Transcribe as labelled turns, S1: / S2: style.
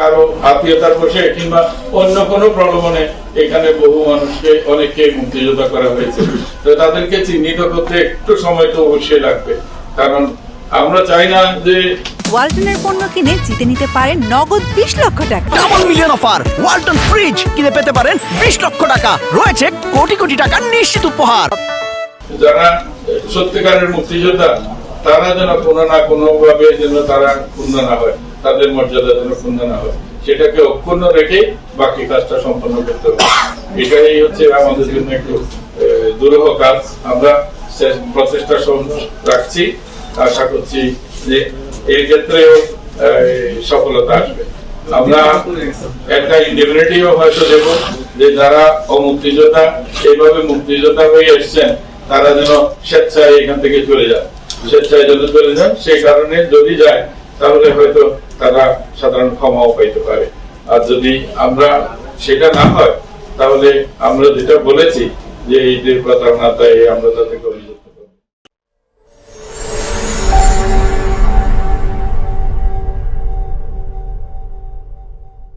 S1: কারো আত্মীয়তার বসে কিংবা অন্য কোনো প্রলোভনে এখানে বহু মানুষকে অনেককে মুক্তিযোদ্ধা করা হয়েছে। তো তাদেরকে চিহ্নিত করতে একটু সময় তো অবশ্যই লাগবে, কারণ আমরা চাই না যে
S2: ওয়ালটনের পণ্য কিনে জিতে নিতে পারেন নগদ 20 লক্ষ টাকা।
S3: Double million offer, Walton fridge কিনে পেতে পারেন 20 লক্ষ টাকা, রয়েছে কোটি কোটি টাকার নিশ্চিত উপহার।
S1: যারা সত্যিকারের মুক্তিযোদ্ধা তারা যেন কোনো না কোনো ভাবে যেন তারা ক্ষুণ্ণ না হয়, তাদের মর্যাদা যেন ক্ষুণ্ণ না হয়, সেটাকে অক্ষুণ্ণ রেখে বাকি কাজটা সম্পন্ন করতে হবে। এটাই হচ্ছে আমাদের জন্য একটু দুরূহ কাজ। আমরা প্রচেষ্টা রাখছি, আশা করছি যে এই ক্ষেত্রেও সফলতা আসবে। আমরা একটা ইন্ডিভিজুয়ালিটিও হয়তো দেব যে যারা অমুক্তিযোদ্ধা এইভাবে মুক্তিযোদ্ধা হয়ে এসছেন তারা যেন স্বেচ্ছায় এখান থেকে চলে যান, স্বেচ্ছায় যদি চলে যান সেই কারণে যদি যায় তাহলে হয়তো তারা সাধারণ ক্ষমাও পাইতে পারে। আর যদি আমরা সেটা না হয় তাহলে আমরা যেটা বলেছি যে এই প্রতারণা তাই আমরা যাতে করি।